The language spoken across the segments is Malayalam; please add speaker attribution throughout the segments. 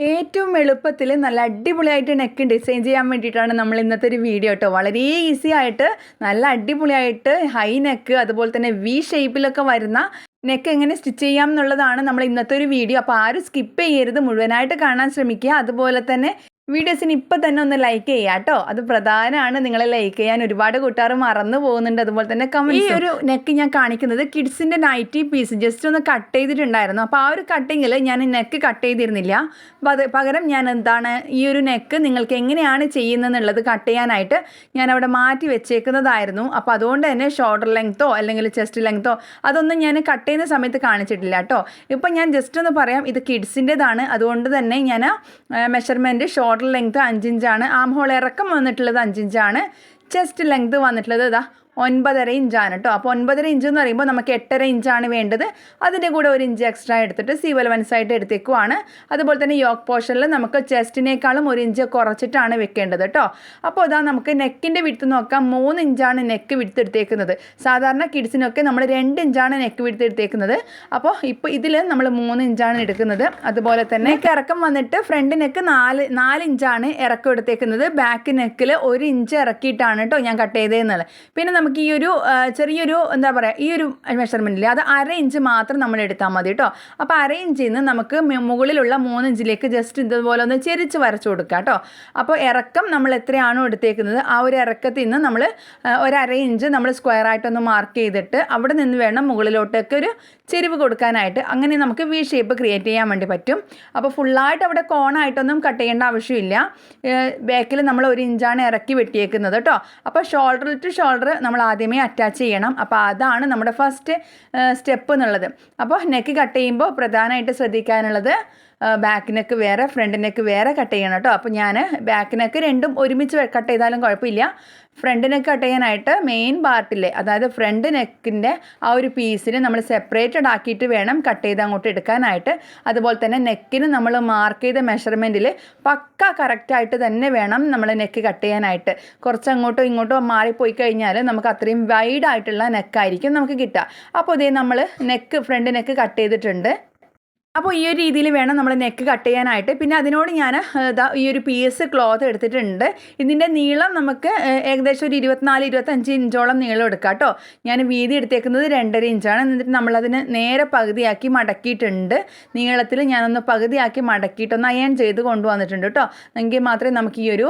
Speaker 1: ഏറ്റവും എളുപ്പത്തിൽ നല്ല അടിപൊളിയായിട്ട് നെക്ക് ഡിസൈൻ ചെയ്യാൻ വേണ്ടിയിട്ടാണ് നമ്മൾ ഇന്നത്തെ ഒരു വീഡിയോ കേട്ടോ. വളരെ ഈസി ആയിട്ട് നല്ല അടിപൊളിയായിട്ട് ഹൈ നെക്ക് അതുപോലെ തന്നെ വി ഷേപ്പിലൊക്കെ വരുന്ന നെക്ക് എങ്ങനെ സ്റ്റിച്ച് ചെയ്യാം എന്നുള്ളതാണ് നമ്മൾ ഇന്നത്തെ ഒരു വീഡിയോ. അപ്പോൾ ആരും സ്കിപ്പ് ചെയ്യരുത്, മുഴുവനായിട്ട് കാണാൻ ശ്രമിക്കുക. അതുപോലെ തന്നെ വീഡിയോസിന് ഇപ്പം തന്നെ ഒന്ന് ലൈക്ക് ചെയ്യുക കേട്ടോ. അത് പ്രധാനമാണ്, നിങ്ങളെ ലൈക്ക് ചെയ്യാൻ ഒരുപാട് കൂട്ടുകാർ മറന്നു പോകുന്നുണ്ട്. അതുപോലെ തന്നെ കമൻറ്റ്. ഈ ഒരു നെക്ക് ഞാൻ കാണിക്കുന്നത് കിഡ്സിൻ്റെ നൈറ്റി പീസ് ജസ്റ്റ് ഒന്ന് കട്ട് ചെയ്തിട്ടുണ്ടായിരുന്നു. അപ്പോൾ ആ ഒരു കട്ടിങ്ങിൽ ഞാൻ നെക്ക് കട്ട് ചെയ്തിരുന്നില്ല. പകരം ഞാൻ ഈ ഒരു നെക്ക് നിങ്ങൾക്ക് എങ്ങനെയാണ് ചെയ്യുന്നതെന്നുള്ളത് കട്ട് ചെയ്യാനായിട്ട് ഞാൻ അവിടെ മാറ്റി വെച്ചേക്കുന്നതായിരുന്നു. അപ്പോൾ അതുകൊണ്ട് തന്നെ ഷോൾഡർ ലെങ്ത്തോ അല്ലെങ്കിൽ ചെസ്റ്റ് ലെങ്ത്തോ അതൊന്നും ഞാൻ കട്ട് ചെയ്യുന്ന സമയത്ത് കാണിച്ചിട്ടില്ല കേട്ടോ. ഇപ്പം ഞാൻ ജസ്റ്റ് ഒന്ന് പറയാം, ഇത് കിഡ്സിൻ്റെതാണ്. അതുകൊണ്ട് തന്നെ ഞാൻ മെഷർമെൻറ്റ് ഷോൾഡർ ലെങ്ത് 5 ഇഞ്ചാണ്, ആം ഹോൾ ഇറക്കം വന്നിട്ടുള്ളത് 5 ഇഞ്ചാണ്, ചെസ്റ്റ് ലെങ്ത് വന്നിട്ടുള്ളത് 9.5 ഇഞ്ചാണ് കേട്ടോ. അപ്പോൾ 9.5 ഇഞ്ച് എന്ന് പറയുമ്പോൾ നമുക്ക് 8.5 ഇഞ്ചാണ് വേണ്ടത്. അതിൻ്റെ കൂടെ 1 ഇഞ്ച് എക്സ്ട്രാ എടുത്തിട്ട് സീവൽ വൻസായിട്ട് എടുത്തേക്കുവാണ്. അതുപോലെ തന്നെ യോക്ക് പോർഷനിൽ നമുക്ക് ചെസ്റ്റിനേക്കാളും 1 ഇഞ്ച് കുറച്ചിട്ടാണ് വെക്കേണ്ടത് കേട്ടോ. അപ്പോൾ നമുക്ക് നെക്കിൻ്റെ വിഡ്ത്ത് നോക്കാം. 3 ഇഞ്ചാണ് നെക്ക് വിഡ്ത്ത് എടുത്തേക്കുന്നത്. സാധാരണ കിഡ്സിനൊക്കെ നമ്മൾ 2 ഇഞ്ചാണ് നെക്ക് വിഡ്ത്ത് എടുത്തേക്കുന്നത്. അപ്പോൾ ഇപ്പോൾ ഇതിൽ നമ്മൾ 3 ഇഞ്ചാണ് എടുക്കുന്നത്. അതുപോലെ തന്നെ നെക്ക് ഇറക്കം വന്നിട്ട് ഫ്രണ്ട് നെക്ക് 4 ഇഞ്ചാണ് ഇറക്കം എടുത്തേക്കുന്നത്. ബാക്ക് നെക്കിൽ 1 ഇഞ്ച് ഇറക്കിയിട്ടാണ് കേട്ടോ ഞാൻ കട്ട് ചെയ്തതെന്നുള്ളത്. പിന്നെ നമുക്ക് ഈ ഒരു ചെറിയൊരു ഈ ഒരു മെഷർമെൻറ്റില്ലേ, അത് 1/2 ഇഞ്ച് മാത്രം നമ്മൾ എടുത്താൽ മതി കേട്ടോ. അപ്പോൾ 1/2 ഇഞ്ചിൽ നിന്ന് നമുക്ക് മുകളിലുള്ള 3 ഇഞ്ചിലേക്ക് ജസ്റ്റ് ഇതുപോലെ ഒന്ന് ചെരിച്ച് വരച്ചു കൊടുക്കുക കേട്ടോ. അപ്പോൾ ഇറക്കം നമ്മൾ എത്രയാണോ എടുത്തേക്കുന്നത് ആ ഒരു ഇറക്കത്തിൽ നിന്ന് നമ്മൾ 1/2 ഇഞ്ച് നമ്മൾ സ്ക്വയർ ആയിട്ടൊന്ന് മാർക്ക് ചെയ്തിട്ട് അവിടെ നിന്ന് വേണം മുകളിലോട്ടേക്ക് ഒരു ചെരിവ് കൊടുക്കാനായിട്ട്. അങ്ങനെ നമുക്ക് വി ഷേപ്പ് ക്രിയേറ്റ് ചെയ്യാൻ വേണ്ടി പറ്റും. അപ്പോൾ ഫുള്ളായിട്ട് അവിടെ കോണായിട്ടൊന്നും കട്ട് ചെയ്യേണ്ട ആവശ്യമില്ല. ബാക്കിൽ നമ്മൾ 1 ഇഞ്ചാണ് ഇറക്കി വെട്ടിയേക്കുന്നത് കേട്ടോ. അപ്പോൾ ഷോൾഡർ ടു ഷോൾഡർ നമ്മൾ ആദ്യമേ അറ്റാച്ച് ചെയ്യണം. അപ്പോൾ അതാണ് നമ്മുടെ ഫസ്റ്റ് സ്റ്റെപ്പ് എന്നുള്ളത്. അപ്പോൾ നെക്ക് കട്ട് ചെയ്യുമ്പോൾ പ്രധാനമായിട്ട് ശ്രദ്ധിക്കാനുള്ളത് ബാക്ക് നെക്ക് വേറെ ഫ്രണ്ട് നെക്ക് വേറെ കട്ട് ചെയ്യണം കേട്ടോ. അപ്പോൾ ഞാൻ ബാക്ക് നെക്ക് രണ്ടും ഒരുമിച്ച് കട്ട് ചെയ്താലും കുഴപ്പമില്ല. ഫ്രണ്ട് നെക്ക് കട്ട് ചെയ്യാനായിട്ട് മെയിൻ പാർട്ടില്ലേ, അതായത് ഫ്രണ്ട് നെക്കിൻ്റെ ആ ഒരു പീസിന് നമ്മൾ സെപ്പറേറ്റഡ് ആക്കിയിട്ട് വേണം കട്ട് ചെയ്ത് അങ്ങോട്ട് എടുക്കാനായിട്ട്. അതുപോലെ തന്നെ നെക്കിന് നമ്മൾ മാർക്ക് ചെയ്ത മെഷർമെൻറ്റിൽ പക്ക കറക്റ്റായിട്ട് തന്നെ വേണം നമ്മൾ നെക്ക് കട്ട് ചെയ്യാനായിട്ട്. കുറച്ച് അങ്ങോട്ടോ ഇങ്ങോട്ടോ മാറിപ്പോയി കഴിഞ്ഞാൽ നമുക്ക് അത്രയും വൈഡായിട്ടുള്ള നെക്കായിരിക്കും നമുക്ക് കിട്ടുക. അപ്പോൾ ഇതേ നമ്മൾ ഫ്രണ്ട് നെക്ക് കട്ട് ചെയ്തിട്ടുണ്ട്. അപ്പോൾ ഈ ഒരു രീതിയിൽ വേണം നമ്മൾ നെക്ക് കട്ട് ചെയ്യാനായിട്ട്. പിന്നെ അതിനോട് ഞാൻ ഈ ഒരു പീസ് ക്ലോത്ത് എടുത്തിട്ടുണ്ട്. ഇതിൻ്റെ നീളം നമുക്ക് ഏകദേശം ഒരു 24-25 ഇഞ്ചോളം നീളം എടുക്കാം കേട്ടോ. ഞാൻ വീതി എടുത്തേക്കുന്നത് 2.5 ഇഞ്ചാണ്. എന്നിട്ട് നമ്മളതിന് നേരെ പകുതിയാക്കി മടക്കിയിട്ടുണ്ട്. നീളത്തിൽ ഞാനൊന്ന് പകുതിയാക്കി മടക്കിയിട്ടൊന്ന് അയൺ ചെയ്ത് കൊണ്ടുവന്നിട്ടുണ്ട് കേട്ടോ. എങ്കിൽ മാത്രമേ നമുക്ക് ഈ ഒരു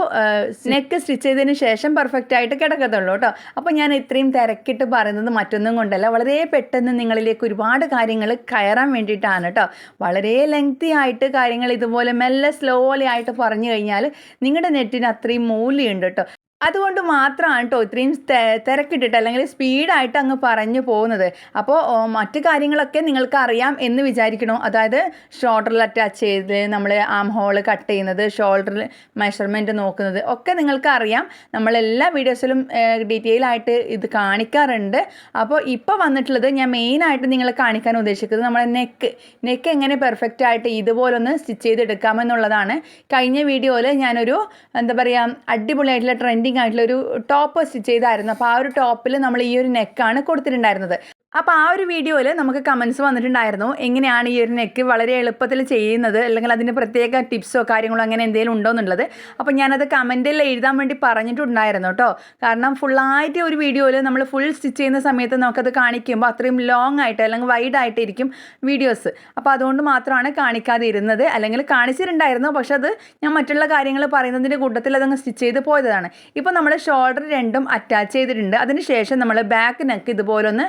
Speaker 1: നെക്ക് സ്റ്റിച്ച് ചെയ്തതിന് ശേഷം പെർഫെക്റ്റ് ആയിട്ട് കിടക്കത്തുള്ളൂ കേട്ടോ. അപ്പോൾ ഞാൻ ഇത്രയും തിരക്കിട്ട് പറയുന്നത് മറ്റൊന്നും കൊണ്ടല്ല, വളരെ പെട്ടെന്ന് നിങ്ങളിലേക്ക് ഒരുപാട് കാര്യങ്ങൾ കയറാൻ വേണ്ടിയിട്ടാണ് കേട്ടോ. വളരെ ലെങ്തി ആയിട്ട് കാര്യങ്ങൾ ഇതുപോലെ മെല്ലെ സ്ലോലി ആയിട്ട് പറഞ്ഞു കഴിഞ്ഞാൽ നിങ്ങളുടെ നെറ്റിന് അത്രയും മൂല്യമുണ്ട് കേട്ടോ. അതുകൊണ്ട് മാത്രമാണ് കേട്ടോ ഇത്രയും തിരക്കിട്ടിട്ട് അല്ലെങ്കിൽ സ്പീഡായിട്ട് അങ്ങ് പറഞ്ഞു പോകുന്നത്. അപ്പോൾ മറ്റു കാര്യങ്ങളൊക്കെ നിങ്ങൾക്ക് അറിയാം എന്ന് വിചാരിക്കണോ. അതായത് ഷോൾഡറിൽ അറ്റാച്ച് ചെയ്ത് നമ്മൾ ആം ഹോൾ കട്ട് ചെയ്യുന്നത്, ഷോൾഡറിൽ മെഷർമെൻറ്റ് നോക്കുന്നത് ഒക്കെ നിങ്ങൾക്ക് അറിയാം. നമ്മളെല്ലാ വീഡിയോസിലും ഡീറ്റെയിൽ ആയിട്ട് ഇത് കാണിക്കാറുണ്ട്. അപ്പോൾ ഇപ്പോൾ വന്നിട്ടുള്ളത് ഞാൻ മെയിനായിട്ട് നിങ്ങളെ കാണിക്കാൻ ഉദ്ദേശിക്കുന്നത് നമ്മുടെ നെക്ക് എങ്ങനെ പെർഫെക്റ്റ് ആയിട്ട് ഇതുപോലൊന്ന് സ്റ്റിച്ച് ചെയ്തെടുക്കാമെന്നുള്ളതാണ്. കഴിഞ്ഞ വീഡിയോയിൽ ഞാനൊരു അടിപൊളിയായിട്ടുള്ള ആയിട്ടുള്ള ഒരു ടോപ്പ് സ്റ്റിച്ച് ചെയ്തായിരുന്നു. അപ്പോൾ ആ ഒരു ടോപ്പിൽ നമ്മൾ ഈ ഒരു നെക്കാണ് കൊടുത്തിട്ടുണ്ടായിരുന്നത്. അപ്പോൾ ആ ഒരു വീഡിയോയിൽ നമുക്ക് കമൻസ് വന്നിട്ടുണ്ടായിരുന്നു, എങ്ങനെയാണ് ഈ ഒരു നെക്ക് വളരെ എളുപ്പത്തിൽ ചെയ്യുന്നത്, അല്ലെങ്കിൽ അതിന് പ്രത്യേക ടിപ്സോ കാര്യങ്ങളോ അങ്ങനെ എന്തെങ്കിലും ഉണ്ടോ എന്നുള്ളത്. അപ്പോൾ ഞാനത് കമൻറ്റിൽ എഴുതാൻ വേണ്ടി പറഞ്ഞിട്ടുണ്ടായിരുന്നു കേട്ടോ. കാരണം ഫുള്ളായിട്ട് ഒരു വീഡിയോയിൽ നമ്മൾ ഫുൾ സ്റ്റിച്ച് ചെയ്യുന്ന സമയത്ത് നമുക്കത് കാണിക്കുമ്പോൾ അത്രയും ലോങ് ആയിട്ട് അല്ലെങ്കിൽ വൈഡായിട്ടിരിക്കും വീഡിയോസ്. അപ്പോൾ അതുകൊണ്ട് മാത്രമാണ് കാണിക്കാതെ ഇരുന്നത്. അല്ലെങ്കിൽ കാണിച്ചിട്ടുണ്ടായിരുന്നു, പക്ഷെ അത് ഞാൻ മറ്റുള്ള കാര്യങ്ങൾ പറയുന്നതിൻ്റെ കൂട്ടത്തിൽ അതങ്ങ് സ്റ്റിച്ച് ചെയ്ത് പോയതാണ്. ഇപ്പോൾ നമ്മൾ ഷോൾഡർ രണ്ടും അറ്റാച്ച് ചെയ്തിട്ടുണ്ട്. അതിന് ശേഷം നമ്മൾ ബാക്ക് നെക്ക് ഇതുപോലൊന്ന്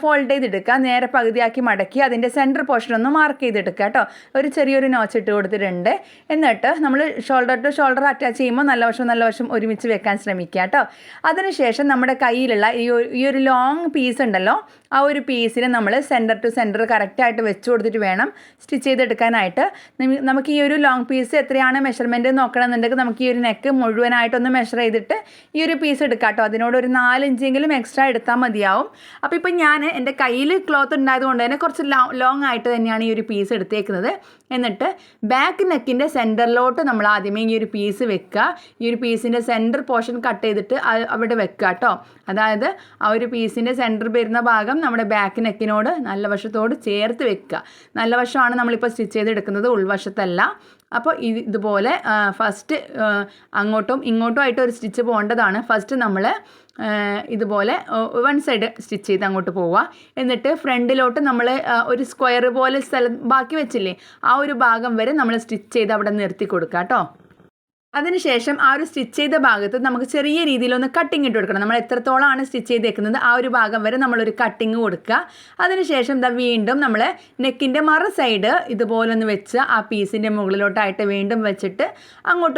Speaker 1: ഫോൾഡ് ചെയ്തെടുക്കുക. നേരെ പകുതിയാക്കി മടക്കി അതിൻ്റെ സെൻറ്റർ പോർഷൻ ഒന്ന് മാർക്ക് ചെയ്തെടുക്കുക കേട്ടോ. ഒരു ചെറിയൊരു നോച്ച് ഇട്ട് കൊടുത്തിട്ടുണ്ട്. എന്നിട്ട് നമ്മൾ ഷോൾഡർ ടു ഷോൾഡർ അറ്റാച്ച് ചെയ്യുമ്പോൾ നല്ല വശം ഒരുമിച്ച് വെക്കാൻ ശ്രമിക്കുക കേട്ടോ. അതിനുശേഷം നമ്മുടെ കയ്യിലുള്ള ഈ ഒരു ലോങ് പീസ് ഉണ്ടല്ലോ, ആ ഒരു പീസിന് നമ്മൾ സെൻറ്റർ ടു സെൻറ്റർ കറക്റ്റായിട്ട് വെച്ച് കൊടുത്തിട്ട് വേണം സ്റ്റിച്ച് ചെയ്തെടുക്കാനായിട്ട്. നമുക്ക് ഈ ഒരു ലോങ് പീസ് എത്രയാണ് മെഷർമെൻറ്റ് നോക്കണമെന്നുണ്ടെങ്കിൽ നമുക്ക് ഈ ഒരു നെക്ക് മുഴുവനായിട്ടൊന്ന് മെഷർ ചെയ്തിട്ട് ഈ ഒരു പീസ് എടുക്കാം കേട്ടോ. അതിനോട് ഒരു 4 ഇഞ്ചെങ്കിലും എക്സ്ട്രാ എടുത്താൽ മതിയാവും. അപ്പോൾ ഇപ്പോൾ ഞാൻ എൻ്റെ കയ്യിൽ ക്ലോത്ത് ഉണ്ടായതുകൊണ്ട് തന്നെ കുറച്ച് ലോങ് ആയിട്ട് തന്നെയാണ് ഈ ഒരു പീസ് എടുത്തേക്കുന്നത്. എന്നിട്ട് ബാക്ക് നെക്കിൻ്റെ സെൻറ്ററിലോട്ട് നമ്മൾ ആദ്യമേ ഈ ഒരു പീസ് വെക്കുക. ഈ ഒരു പീസിൻ്റെ സെൻറ്റർ പോർഷൻ കട്ട് ചെയ്തിട്ട് അവിടെ വെക്കുക കേട്ടോ. അതായത് ആ ഒരു പീസിൻ്റെ സെൻറ്റർ വരുന്ന ഭാഗം നമ്മുടെ ബാക്ക് നെക്കിനോട് നല്ല വശത്തോട് ചേർത്ത് വെക്കുക. നല്ല വശമാണ് നമ്മളിപ്പോൾ സ്റ്റിച്ച് ചെയ്തെടുക്കുന്നത്, ഉൾവശത്തല്ല. അപ്പോൾ ഇതുപോലെ ഫസ്റ്റ് അങ്ങോട്ടും ഇങ്ങോട്ടും ആയിട്ട് ഒരു സ്റ്റിച്ച് പോകേണ്ടതാണ്. ഫസ്റ്റ് നമ്മൾ ഇതുപോലെ വൺ സൈഡ് സ്റ്റിച്ച് ചെയ്ത് അങ്ങോട്ട് പോവുക. എന്നിട്ട് ഫ്രണ്ടിലോട്ട് നമ്മൾ ഒരു സ്ക്വയർ പോലെ സ്ഥലം ബാക്കി വെച്ചില്ലേ, ആ ഒരു ഭാഗം വരെ നമ്മൾ സ്റ്റിച്ച് ചെയ്ത് അവിടെ നിർത്തി കൊടുക്കുക കേട്ടോ. അതിനുശേഷം ആ ഒരു സ്റ്റിച്ച് ചെയ്ത ഭാഗത്ത് നമുക്ക് ചെറിയ രീതിയിലൊന്ന് കട്ടിങ് ഇട്ട് കൊടുക്കണം. നമ്മൾ എത്രത്തോളമാണ് സ്റ്റിച്ച് ചെയ്തേക്കുന്നത് ആ ഒരു ഭാഗം വരെ നമ്മളൊരു കട്ടിങ് കൊടുക്കുക. അതിനുശേഷം വീണ്ടും നമ്മൾ നെക്കിൻ്റെ മറ സൈഡ് ഇതുപോലൊന്ന് വെച്ച് ആ പീസിൻ്റെ മുകളിലോട്ടായിട്ട് വീണ്ടും വെച്ചിട്ട്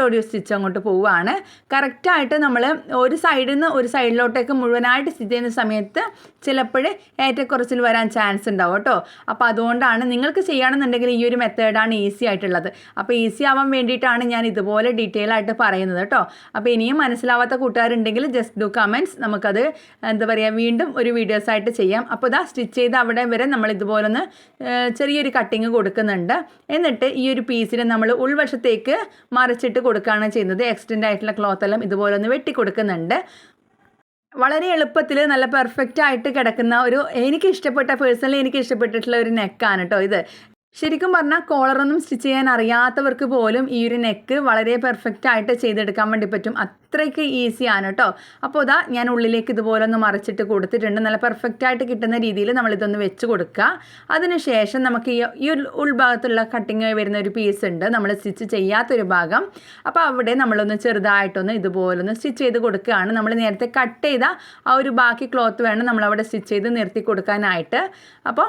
Speaker 1: ഒരു സ്റ്റിച്ച് അങ്ങോട്ട് പോവുകയാണ്. കറക്റ്റായിട്ട് നമ്മൾ ഒരു സൈഡിൽ നിന്ന് ഒരു സൈഡിലോട്ടേക്ക് മുഴുവനായിട്ട് സ്റ്റിച്ച് ചെയ്യുന്ന സമയത്ത് ചിലപ്പോൾ ഏറ്റക്കുറച്ചിൽ വരാൻ ചാൻസ് ഉണ്ടാവും കേട്ടോ. അപ്പോൾ അതുകൊണ്ടാണ് നിങ്ങൾക്ക് ചെയ്യുകയാണെന്നുണ്ടെങ്കിൽ ഈ ഒരു മെത്തേഡാണ് ഈസി ആയിട്ടുള്ളത്. അപ്പോൾ ഈസി ആവാൻ വേണ്ടിയിട്ടാണ് ഞാൻ ഇതുപോലെ ഡീറ്റെയിൽ ആയിട്ട് പറയുന്നത് കേട്ടോ. അപ്പോൾ ഇനിയും മനസ്സിലാവാത്ത കൂട്ടുകാരുണ്ടെങ്കിൽ ജസ്റ്റ് ഡു കമൻറ്റ്സ്, നമുക്കത് വീണ്ടും ഒരു വീഡിയോസായിട്ട് ചെയ്യാം. അപ്പോൾ സ്റ്റിച്ച് ചെയ്ത് അവിടെ വരെ നമ്മൾ ഇതുപോലൊന്ന് ചെറിയൊരു കട്ടിങ് കൊടുക്കുന്നുണ്ട്. എന്നിട്ട് ഈ ഒരു പീസിനെ നമ്മൾ ഉൾവശത്തേക്ക് മറിച്ചിട്ട് കൊടുക്കുകയാണ് ചെയ്യുന്നത്. എക്സ്റ്റെൻഡ് ആയിട്ടുള്ള ക്ലോത്തെല്ലാം ഇതുപോലൊന്ന് വെട്ടി കൊടുക്കുന്നുണ്ട്. വളരെ എളുപ്പത്തിൽ നല്ല പെർഫെക്റ്റ് ആയിട്ട് കിടക്കുന്ന എനിക്ക് ഇഷ്ടപ്പെട്ടിട്ടുള്ള ഒരു നെക്കാണ് കേട്ടോ ഇത്. ശരിക്കും പറഞ്ഞാൽ കോളറൊന്നും സ്റ്റിച്ച് ചെയ്യാൻ അറിയാത്തവർക്ക് പോലും ഈ ഒരു നെക്ക് വളരെ പെർഫെക്റ്റ് ആയിട്ട് ചെയ്തെടുക്കാൻ വേണ്ടി പറ്റും. അത്രയ്ക്ക് ഈസിയാണ് കേട്ടോ. അപ്പോൾ ഞാൻ ഉള്ളിലേക്ക് ഇതുപോലെ ഒന്ന് മറിച്ചിട്ട് കൊടുത്തിട്ടുണ്ട്. നല്ല പെർഫെക്റ്റ് ആയിട്ട് കിട്ടുന്ന രീതിയിൽ നമ്മളിതൊന്ന് വെച്ച് കൊടുക്കുക. അതിനുശേഷം നമുക്ക് ഈ ഉൾഭാഗത്തുള്ള കട്ടിങ് വരുന്ന ഒരു പീസ് ഉണ്ട്, നമ്മൾ സ്റ്റിച്ച് ചെയ്യാത്തൊരു ഭാഗം. അപ്പോൾ അവിടെ നമ്മളൊന്ന് ചെറുതായിട്ടൊന്ന് ഇതുപോലൊന്ന് സ്റ്റിച്ച് ചെയ്ത് കൊടുക്കുകയാണ്. നമ്മൾ നേരത്തെ കട്ട് ചെയ്ത ആ ഒരു ബാക്കി ക്ലോത്ത് വേണം നമ്മളവിടെ സ്റ്റിച്ച് ചെയ്ത് നിർത്തി കൊടുക്കാനായിട്ട്. അപ്പോൾ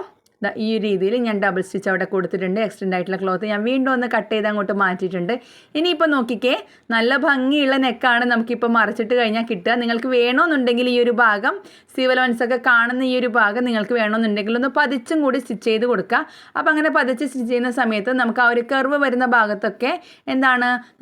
Speaker 1: ഈ രീതിയിൽ ഞാൻ ഡബിൾ സ്റ്റിച്ച് അവിടെ കൊടുത്തിട്ടുണ്ട്. എക്സ്റ്റെൻഡ് ആയിട്ടുള്ള ക്ലോത്ത് ഞാൻ വീണ്ടും ഒന്ന് കട്ട് ചെയ്ത് അങ്ങോട്ട് മാറ്റിയിട്ടുണ്ട്. ഇനിയിപ്പോൾ നോക്കിക്കേ, നല്ല ഭംഗിയുള്ള നെക്കാണ് നമുക്കിപ്പോൾ മറിച്ചിട്ട് കഴിഞ്ഞാൽ കിട്ടുക. നിങ്ങൾക്ക് വേണമെന്നുണ്ടെങ്കിൽ ഈ ഒരു ഭാഗം സീവലോൻസൊക്കെ കാണുന്ന ഈ ഒരു ഭാഗം നിങ്ങൾക്ക് വേണമെന്നുണ്ടെങ്കിൽ ഒന്ന് പതിച്ചും കൂടി സ്റ്റിച്ച് ചെയ്ത് കൊടുക്കുക. അപ്പോൾ അങ്ങനെ പതിച്ച് സ്റ്റിച്ച് ചെയ്യുന്ന സമയത്ത് നമുക്ക് ആ ഒരു കർവ് വരുന്ന ഭാഗത്തൊക്കെ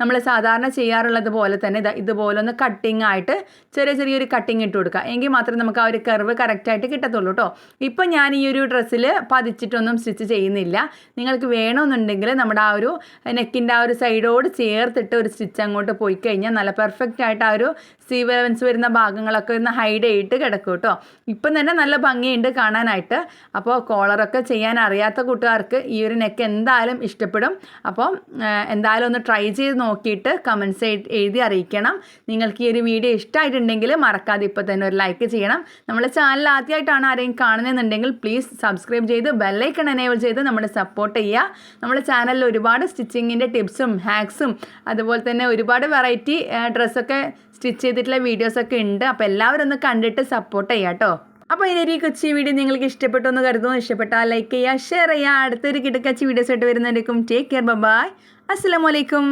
Speaker 1: നമ്മൾ സാധാരണ ചെയ്യാറുള്ളത് പോലെ തന്നെ ഇതുപോലെ ഒന്ന് കട്ടിങ് ആയിട്ട് ചെറിയൊരു കട്ടിങ് ഇട്ട് കൊടുക്കുക. എങ്കിൽ മാത്രമേ നമുക്ക് ആ ഒരു കർവ് കറക്റ്റായിട്ട് കിട്ടത്തുള്ളൂ കേട്ടോ. ഇപ്പം ഞാൻ ഈ ഒരു ഡ്രസ്സിൽ പതിച്ചിട്ടൊന്നും സ്റ്റിച്ച് ചെയ്യുന്നില്ല. നിങ്ങൾക്ക് വേണമെന്നുണ്ടെങ്കിൽ നമ്മുടെ ആ ഒരു നെക്കിൻ്റെ ആ ഒരു സൈഡോട് ചേർത്തിട്ട് ഒരു സ്റ്റിച്ച് അങ്ങോട്ട് പോയി കഴിഞ്ഞാൽ നല്ല പെർഫെക്റ്റ് ആയിട്ട് ആ ഒരു സീവൻസ് വരുന്ന ഭാഗങ്ങളൊക്കെ ഒന്ന് ഹൈഡ് ചെയ്തിട്ട് കിടക്കും കേട്ടോ. ഇപ്പം തന്നെ നല്ല ഭംഗിയുണ്ട് കാണാനായിട്ട്. അപ്പോൾ കോളറൊക്കെ ചെയ്യാൻ അറിയാത്ത കൂട്ടുകാർക്ക് ഈ ഒരു നെക്ക് എന്തായാലും ഇഷ്ടപ്പെടും. അപ്പോൾ എന്തായാലും ഒന്ന് ട്രൈ ചെയ്ത് നോക്കിയിട്ട് കമൻസ് എഴുതി അറിയിക്കണം. നിങ്ങൾക്ക് ഈ ഒരു വീഡിയോ ഇഷ്ടമായിട്ടുണ്ടെങ്കിൽ മറക്കാതെ ഇപ്പോൾ തന്നെ ഒരു ലൈക്ക് ചെയ്യണം. നമ്മുടെ ചാനൽ ആദ്യമായിട്ടാണ് ആരെങ്കിലും കാണുന്നതെന്നുണ്ടെങ്കിൽ പ്ലീസ് സബ്സ്ക്രൈബ് ചെയ്ത് ബെല്ലൈക്കൺ എനേബിൾ ചെയ്ത് നമ്മളെ സപ്പോർട്ട് ചെയ്യുക. നമ്മുടെ ചാനലിൽ ഒരുപാട് സ്റ്റിച്ചിങ്ങിൻ്റെ ടിപ്സും ഹാക്സും അതുപോലെ തന്നെ ഒരുപാട് വെറൈറ്റി ഡ്രസ്സൊക്കെ സ്റ്റിച്ച് ചെയ്തിട്ടുള്ള വീഡിയോസൊക്കെ ഉണ്ട്. അപ്പോൾ എല്ലാവരും ഒന്ന് കണ്ടിട്ട് സപ്പോർട്ട് ചെയ്യുക കേട്ടോ. അപ്പോൾ ഇതിനൊരു കൊച്ചി വീഡിയോ നിങ്ങൾക്ക് ഇഷ്ടപ്പെട്ടു എന്ന് കരുതുന്നു. ഇഷ്ടപ്പെട്ടാൽ ലൈക്ക് ചെയ്യുക, ഷെയർ ചെയ്യുക. അടുത്തൊരു കിടക്കച്ചി വീഡിയോസ് ആയിട്ട് വരുന്നതിലേക്കും ടേക്ക് കെയർ, ബൈ, അസ്സലാമു അലൈക്കും.